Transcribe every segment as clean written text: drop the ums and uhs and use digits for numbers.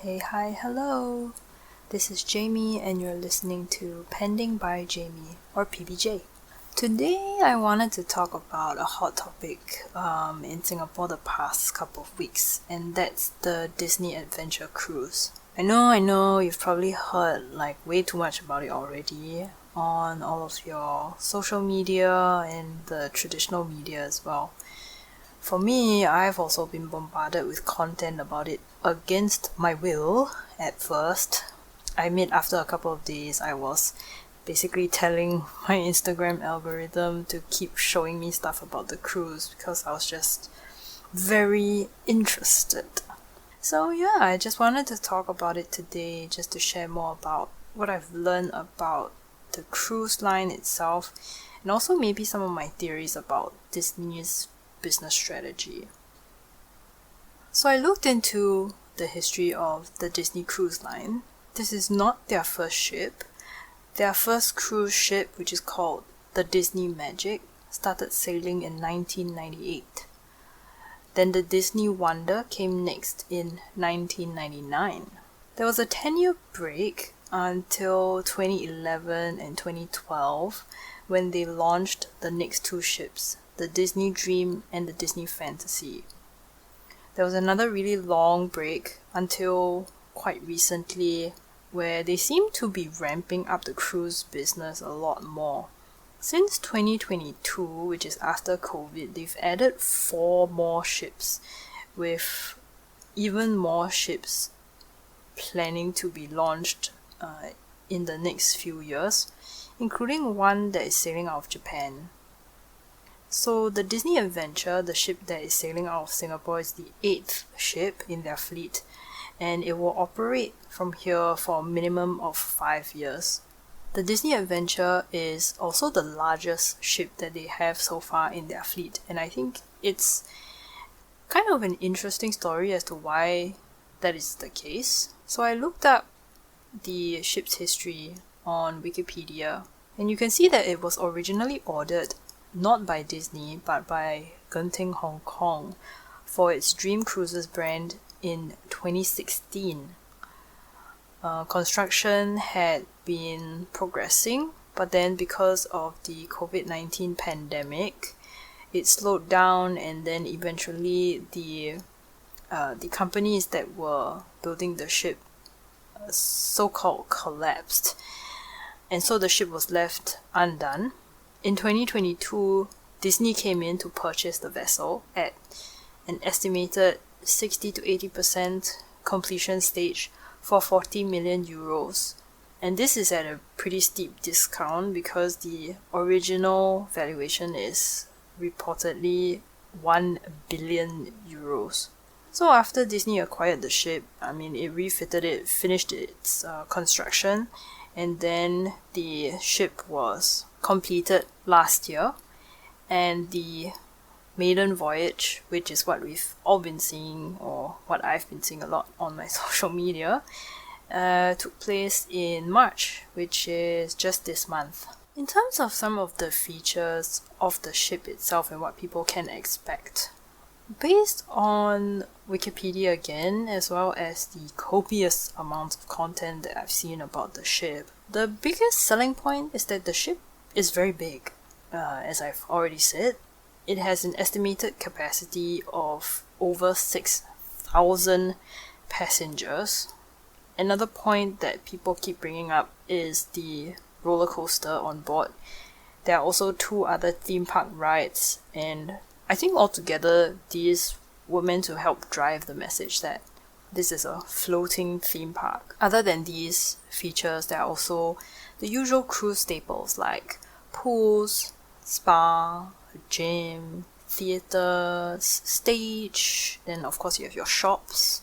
Hi, hello. This is Jamie and you're listening to Pending by Jamie or PBJ. Today I wanted to talk about a hot topic in Singapore the past couple of weeks, and that's the Disney Adventure Cruise. I know, you've probably heard way too much about it already on all of your social media and the traditional media as well. For me, I've also been bombarded with content about it against my will at first. I admit after a couple of days, I was basically telling my Instagram algorithm to keep showing me stuff about the cruise because I was just very interested. So yeah, I just wanted to talk about it today just to share more about what I've learned about the cruise line itself and also maybe some of my theories about Disney's business strategy. So I looked into the history of the Disney Cruise Line. This is not their first ship. Their first cruise ship, which is called the Disney Magic, started sailing in 1998. Then the Disney Wonder came next in 1999. There was a 10-year break until 2011 and 2012 when they launched the next two ships, the Disney Dream and the Disney Fantasy. There was another really long break until quite recently where they seem to be ramping up the cruise business a lot more. Since 2022, which is after COVID, they've added 4 more ships, with even more ships planning to be launched in the next few years, including one that is sailing out of Japan. So the Disney Adventure, the ship that is sailing out of Singapore, is the 8th ship in their fleet, and it will operate from here for a minimum of 5 years. The Disney Adventure is also the largest ship that they have so far in their fleet, and I think it's kind of an interesting story as to why that is the case. So I looked up the ship's history on Wikipedia, and you can see that it was originally ordered not by Disney but by Genting Hong Kong for its Dream Cruises brand in 2016. Construction had been progressing, but then because of the COVID-19 pandemic, it slowed down, and then eventually the companies that were building the ship so-called collapsed, and so the ship was left undone. In 2022, Disney came in to purchase the vessel at an estimated 60 to 80% completion stage for 40 million euros. And this is at a pretty steep discount because the original valuation is reportedly 1 billion euros. So after Disney acquired the ship, it refitted it, finished its construction, and then the ship was completed last year, and the maiden voyage, which is what we've all been seeing, or what I've been seeing a lot on my social media, took place in March, which is just this month. In terms of some of the features of the ship itself and what people can expect, based on Wikipedia again, as well as the copious amounts of content that I've seen about the ship, the biggest selling point is that the ship is very big. As I've already said, it has an estimated capacity of over 6,000 passengers. Another point that people keep bringing up is the roller coaster on board. There are also 2 other theme park rides, and I think altogether these were meant to help drive the message that this is a floating theme park. Other than these features, there are also the usual cruise staples like pools, spa, gym, theaters, stage, then of course you have your shops.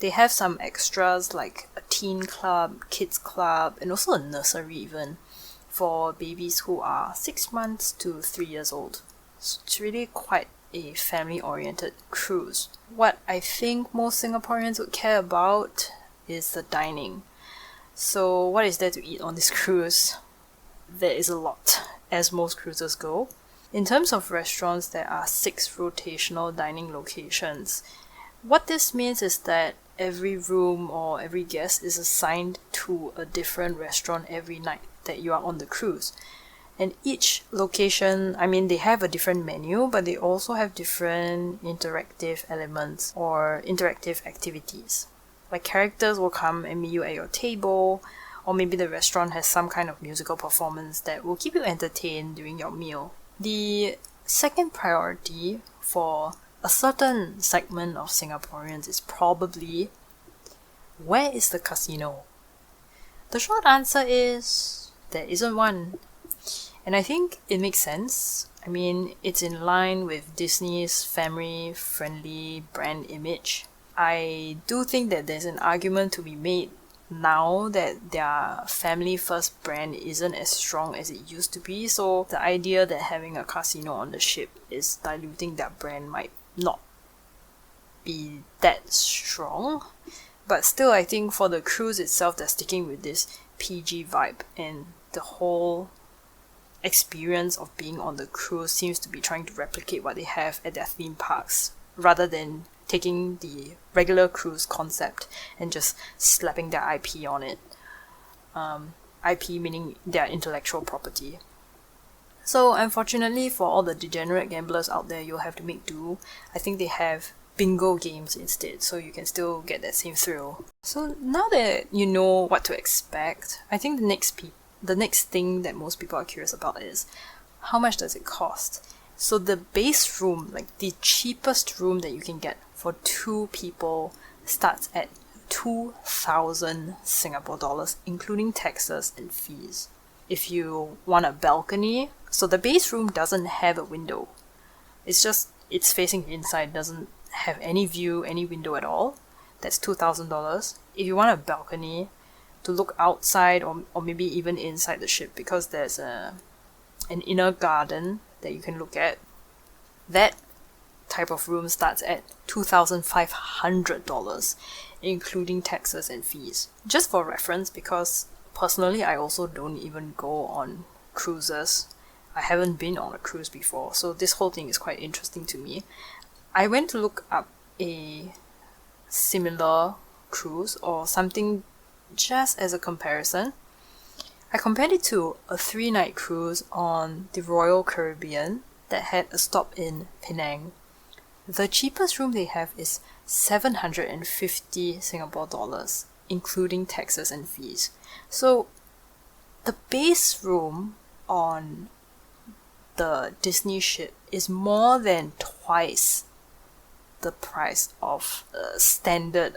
They have some extras like a teen club, kids club, and also a nursery even for babies who are 6 months to 3 years old. So it's really quite a family-oriented cruise. What I think most Singaporeans would care about is the dining. So what is there to eat on this cruise? There is a lot, as most cruises go. In terms of restaurants, there are 6 rotational dining locations. What this means is that every room or every guest is assigned to a different restaurant every night that you are on the cruise. And each location, they have a different menu, but they also have different interactive elements or interactive activities. Like characters will come and meet you at your table, or maybe the restaurant has some kind of musical performance that will keep you entertained during your meal. The second priority for a certain segment of Singaporeans is probably, where is the casino? The short answer is, there isn't one. And I think it makes sense. It's in line with Disney's family-friendly brand image. I do think that there's an argument to be made now that their family-first brand isn't as strong as it used to be, so the idea that having a casino on the ship is diluting their brand might not be that strong. But still, I think for the cruise itself, they're sticking with this PG vibe, and the whole experience of being on the cruise seems to be trying to replicate what they have at their theme parks, rather than taking the regular cruise concept and just slapping their IP on it. IP meaning their intellectual property. So unfortunately for all the degenerate gamblers out there, you'll have to make do. I think they have bingo games instead, so you can still get that same thrill. So now that you know what to expect, I think the next thing that most people are curious about is, how much does it cost? So the base room, like the cheapest room that you can get for 2 people, starts at 2,000 Singapore dollars, including taxes and fees. If you want a balcony, so the base room doesn't have a window. It's facing inside, doesn't have any view, any window at all. That's $2,000. If you want a balcony to look outside or maybe even inside the ship, because there's an inner garden that you can look at, that type of room starts at $2,500, including taxes and fees. Just for reference, because personally I also don't even go on cruises. I haven't been on a cruise before, so this whole thing is quite interesting to me. I went to look up a similar cruise or something just as a comparison. I compared it to a 3-night cruise on the Royal Caribbean that had a stop in Penang. The cheapest room they have is 750 Singapore dollars, including taxes and fees. So the base room on the Disney ship is more than twice the price of a standard,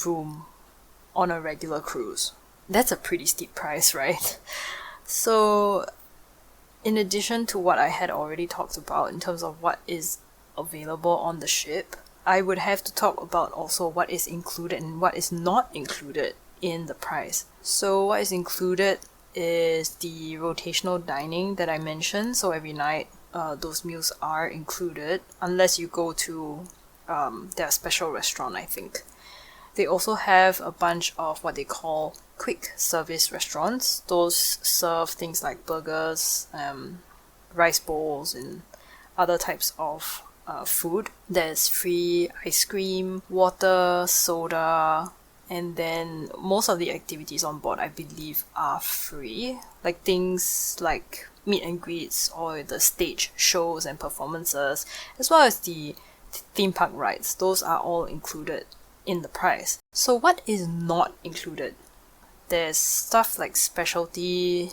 room on a regular cruise. That's a pretty steep price, right? So in addition to what I had already talked about in terms of what is available on the ship, I would have to talk about also what is included and what is not included in the price. So what is included is the rotational dining that I mentioned. So every night those meals are included, unless you go to their special restaurant, I think. They also have a bunch of what they call quick service restaurants. Those serve things like burgers, rice bowls, and other types of food. There's free ice cream, water, soda, and then most of the activities on board, I believe, are free. Like things like meet and greets or the stage shows and performances, as well as the theme park rides. Those are all included in the price. So what is not included? There's stuff like specialty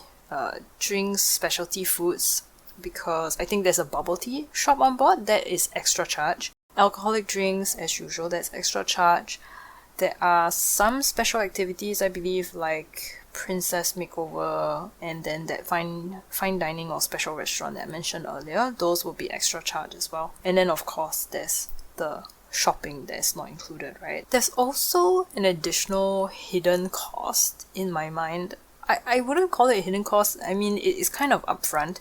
drinks, specialty foods, because I think there's a bubble tea shop on board that is extra charge. Alcoholic drinks, as usual, that's extra charge. There are some special activities, I believe, like princess makeover, and then that fine dining or special restaurant that I mentioned earlier. Those will be extra charge as well. And then of course there's the shopping that's not included, right? There's also an additional hidden cost in my mind. I wouldn't call it a hidden cost. I mean, it is kind of upfront.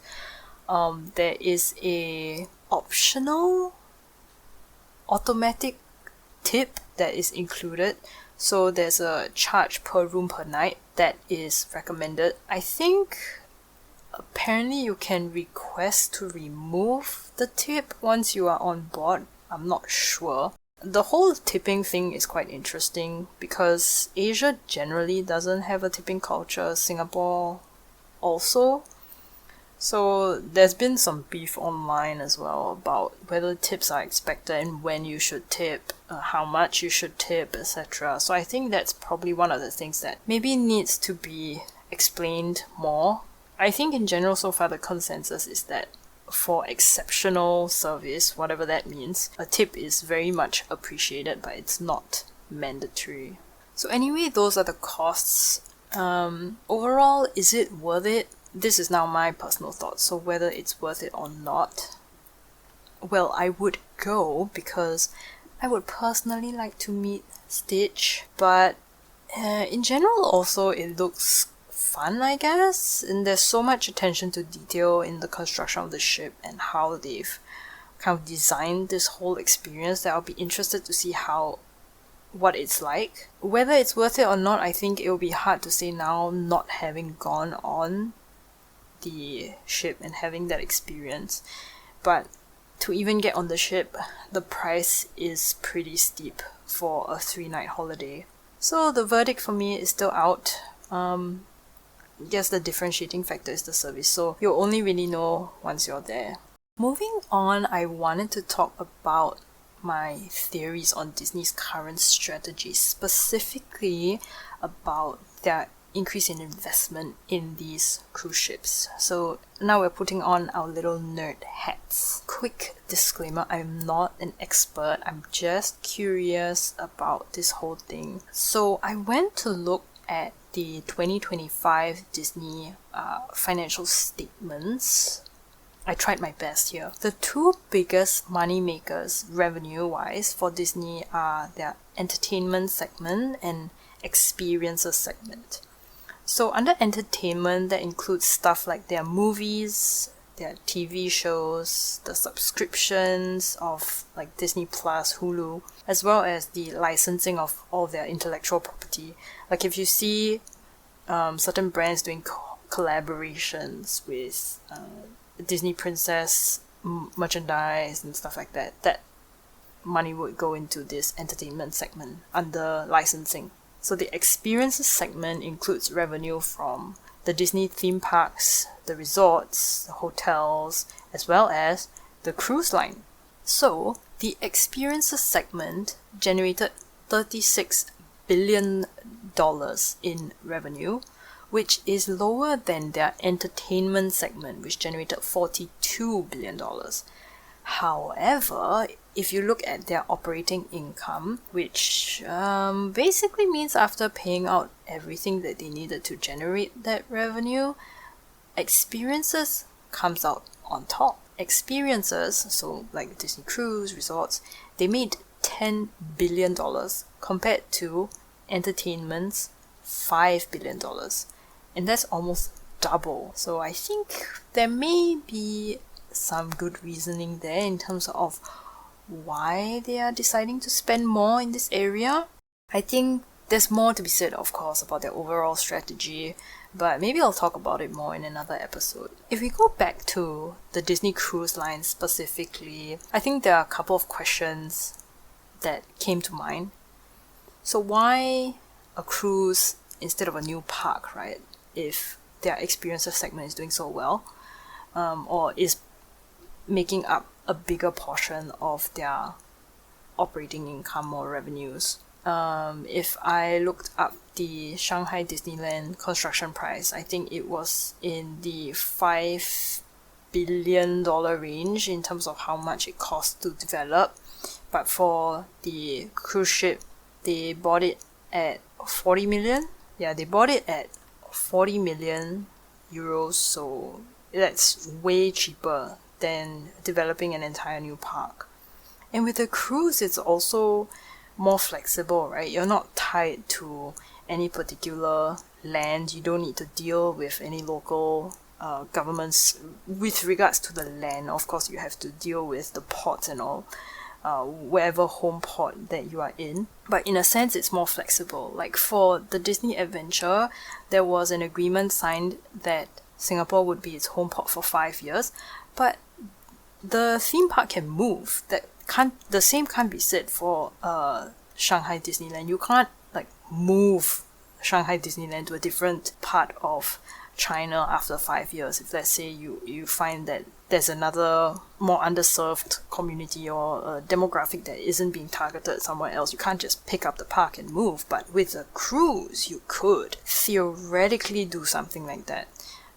There is a optional automatic tip that is included. So there's a charge per room per night that is recommended. I think apparently you can request to remove the tip once you are on board. I'm not sure. The whole tipping thing is quite interesting because Asia generally doesn't have a tipping culture, Singapore also. So there's been some beef online as well about whether tips are expected and when you should tip, how much you should tip, etc. So I think that's probably one of the things that maybe needs to be explained more. I think in general so far the consensus is that for exceptional service, whatever that means, a tip is very much appreciated, but it's not mandatory. So anyway, those are the costs. Overall, is it worth it? This is now my personal thoughts, so whether it's worth it or not. Well, I would go because I would personally like to meet Stitch, but in general also it looks fun, I guess, and there's so much attention to detail in the construction of the ship and how they've kind of designed this whole experience that I'll be interested to see what it's like. Whether it's worth it or not, I think it will be hard to say now, not having gone on the ship and having that experience. But to even get on the ship, the price is pretty steep for a 3-night holiday. So the verdict for me is still out. Yes, the differentiating factor is the service, so you'll only really know once you're there. Moving on, I wanted to talk about my theories on Disney's current strategy, specifically about their increase in investment in these cruise ships. So now we're putting on our little nerd hats. Quick disclaimer, I'm not an expert, I'm just curious about this whole thing. So I went to look at the 2025 Disney financial statements. I tried my best here. The two biggest money makers revenue-wise for Disney are their entertainment segment and experiences segment. So under entertainment, that includes stuff like their movies, their TV shows, the subscriptions of like Disney Plus, Hulu, as well as the licensing of all their intellectual property. Like if you see certain brands doing collaborations with Disney Princess merchandise and stuff like that, that money would go into this entertainment segment under licensing. So the experiences segment includes revenue from the Disney theme parks, the resorts, the hotels, as well as the cruise line. So the experiences segment generated $36 billion in revenue, which is lower than their entertainment segment, which generated $42 billion. However, if you look at their operating income, which basically means after paying out everything that they needed to generate that revenue, experiences comes out on top. Experiences, so like Disney Cruise, resorts, they made $10 billion compared to entertainment's $5 billion. And that's almost double. So I think there may be some good reasoning there in terms of why they are deciding to spend more in this area. I think there's more to be said, of course, about their overall strategy, but maybe I'll talk about it more in another episode. If we go back to the Disney Cruise Line specifically, I think there are a couple of questions that came to mind. So why a cruise instead of a new park, right? If their experiences segment is doing so well, or is making up a bigger portion of their operating income or revenues. If I looked up the Shanghai Disneyland construction price, I think it was in the $5 billion range in terms of how much it costs to develop. But for the cruise ship, they bought it at 40 million. Yeah, they bought it at 40 million euros, so that's way cheaper than developing an entire new park. And with a cruise, it's also more flexible, right? You're not tied to any particular land. You don't need to deal with any local governments with regards to the land. Of course, you have to deal with the ports and all, wherever home port that you are in. But in a sense, it's more flexible. Like for the Disney Adventure, there was an agreement signed that Singapore would be its home port for 5 years, but the theme park can move. That the same can't be said for Shanghai Disneyland. You can't like move Shanghai Disneyland to a different part of China after 5 years. If let's say you find that there's another more underserved community or a demographic that isn't being targeted somewhere else, you can't just pick up the park and move. But with a cruise, you could theoretically do something like that.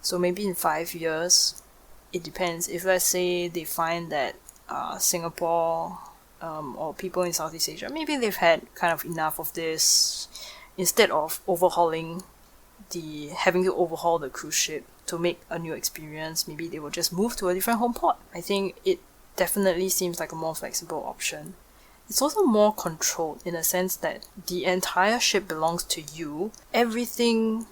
So maybe in 5 years, it depends. If let's say they find that Singapore or people in Southeast Asia, maybe they've had kind of enough of this, instead of having to overhaul the cruise ship to make a new experience, maybe they will just move to a different home port. I think it definitely seems like a more flexible option. It's also more controlled in a sense that the entire ship belongs to you. Everything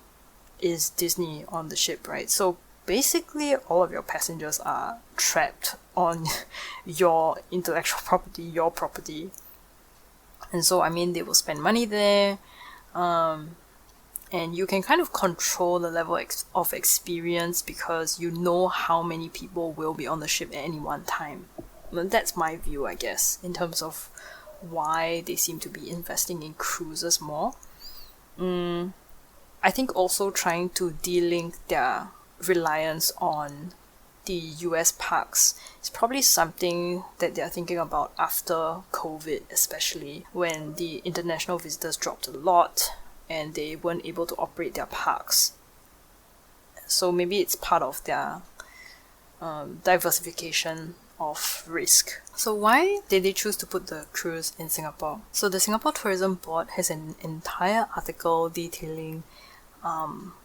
is Disney on the ship, right? So basically all of your passengers are trapped on your intellectual property, your property. And so, I mean, they will spend money there, and you can kind of control the level of experience because you know how many people will be on the ship at any one time. Well, that's my view, I guess, in terms of why they seem to be investing in cruises more. I think also trying to de-link their reliance on the US parks is probably something that they're thinking about after COVID, especially when the international visitors dropped a lot and they weren't able to operate their parks. So maybe it's part of their diversification of risk. So why did they choose to put the cruise in Singapore? So the Singapore Tourism Board has an entire article detailing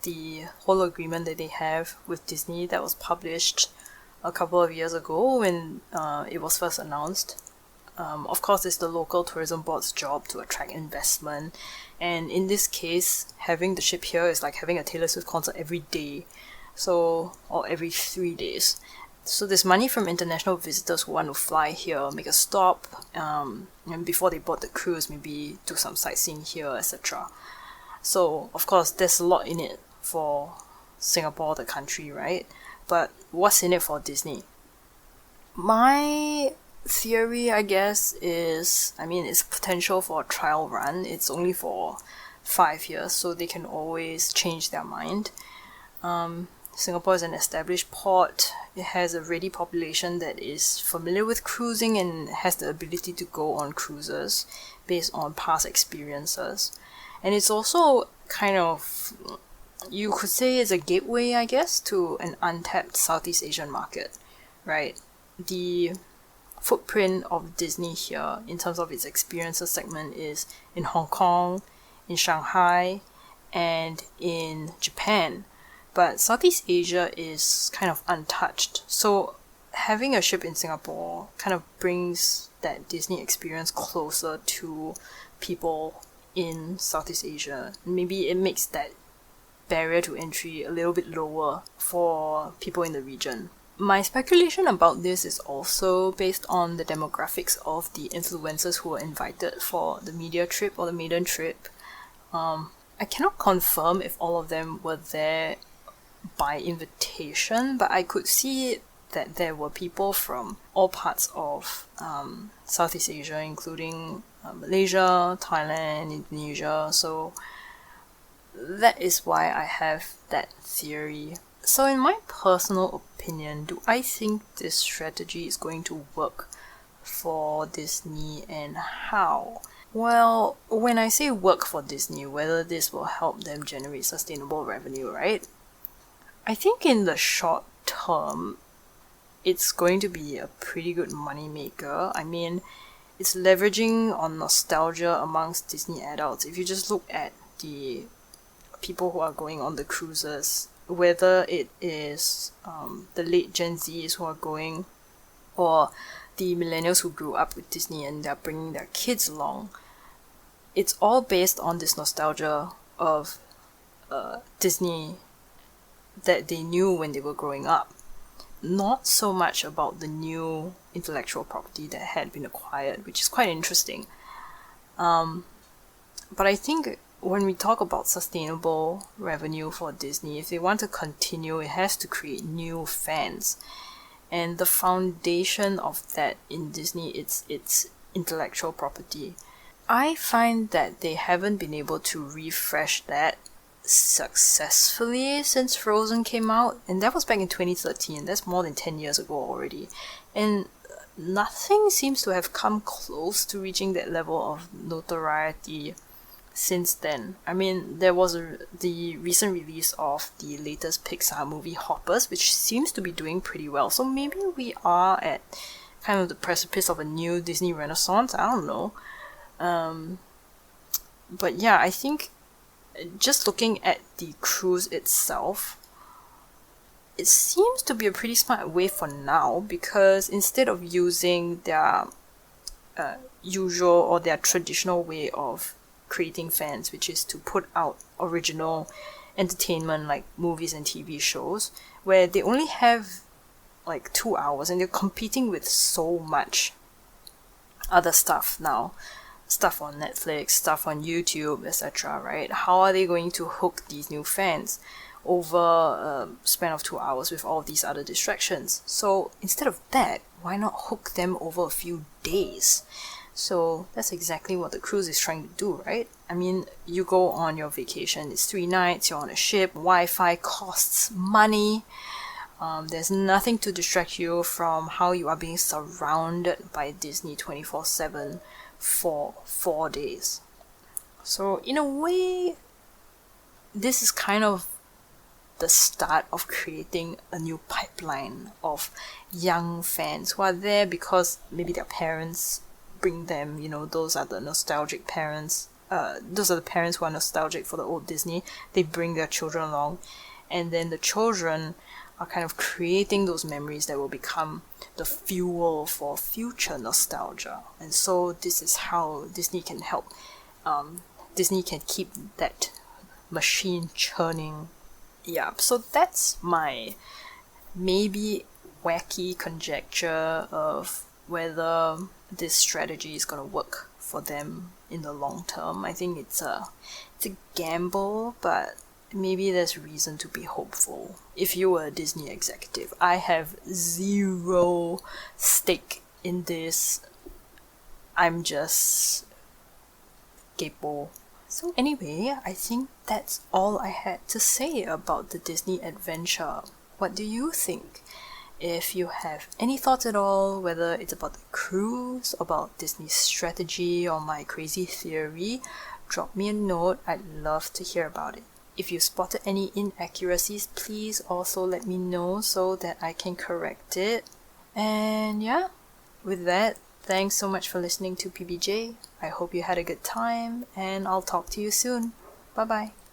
the whole agreement that they have with Disney that was published a couple of years ago when it was first announced. Of course, it's the local tourism board's job to attract investment, and in this case, having the ship here is like having a Taylor Swift concert every day, or every 3 days. So there's money from international visitors who want to fly here, make a stop, and before they board the cruise, maybe do some sightseeing here, etc. So, of course, there's a lot in it for Singapore, the country, right? But what's in it for Disney? My theory, I guess, is, it's potential for a trial run. It's only for 5 years, so they can always change their mind. Singapore is an established port. It has a ready population that is familiar with cruising and has the ability to go on cruises based on past experiences. And it's also kind of, you could say it's a gateway, I guess, to an untapped Southeast Asian market, right? The footprint of Disney here in terms of its experiences segment is in Hong Kong, in Shanghai, and in Japan. But Southeast Asia is kind of untouched. So having a ship in Singapore kind of brings that Disney experience closer to people in Southeast Asia. Maybe it makes that barrier to entry a little bit lower for people in the region. My speculation about this is also based on the demographics of the influencers who were invited for the media trip or the maiden trip. I cannot confirm if all of them were there by invitation, but I could see that there were people from all parts of Southeast Asia, including Malaysia, Thailand, Indonesia. So that is why I have that theory. So in my personal opinion, do I think this strategy is going to work for Disney, and how? Well, when I say work for Disney, whether this will help them generate sustainable revenue, right? I think in the short term, it's going to be a pretty good money maker. It's leveraging on nostalgia amongst Disney adults. If you just look at the people who are going on the cruises, whether it is the late Gen Zs who are going, or the millennials who grew up with Disney and they're bringing their kids along, it's all based on this nostalgia of Disney that they knew when they were growing up. Not so much about the new intellectual property that had been acquired, which is quite interesting. But I think when we talk about sustainable revenue for Disney, if they want to continue, it has to create new fans. and the foundation of that in Disney, it's intellectual property. I find that they haven't been able to refresh that successfully since Frozen came out, and that was back in 2013. That's more than 10 years ago already, and nothing seems to have come close to reaching that level of notoriety since then. I mean, there was the recent release of the latest Pixar movie, Hoppers, which seems to be doing pretty well. So maybe we are at kind of the precipice of a new Disney renaissance. I don't know. But yeah, I think just looking at the cruise itself, it seems to be a pretty smart way for now, because instead of using their usual or their traditional way of creating fans, which is to put out original entertainment like movies and TV shows, where they only have like 2 hours and they're competing with so much other stuff now. Stuff on Netflix, stuff on YouTube, etc., right? How are they going to hook these new fans over a span of 2 hours with all these other distractions? So instead of that, why not hook them over a few days? So that's exactly what the cruise is trying to do, right? I mean, you go on your vacation, it's 3 nights, you're on a ship, Wi-Fi costs money. There's nothing to distract you from how you are being surrounded by Disney 24/7 for 4 days. So in a way, this is kind of the start of creating a new pipeline of young fans who are there because maybe their parents bring them, those are the nostalgic parents. Those are the parents who are nostalgic for the old Disney. They bring their children along, and then the children are kind of creating those memories that will become the fuel for future nostalgia. And so this is how Disney can help. Disney can keep that machine churning. Yeah, so that's my maybe wacky conjecture of whether this strategy is going to work for them in the long term. I think it's a gamble, but maybe there's reason to be hopeful. If you were a Disney executive, I have zero stake in this. I'm just kaypoh. So anyway, I think that's all I had to say about the Disney adventure. What do you think? If you have any thoughts at all, whether it's about the cruise, about Disney's strategy, or my crazy theory, drop me a note. I'd love to hear about it. If you spotted any inaccuracies, please also let me know so that I can correct it. And yeah, with that, thanks so much for listening to PBJ. I hope you had a good time, and I'll talk to you soon. Bye bye.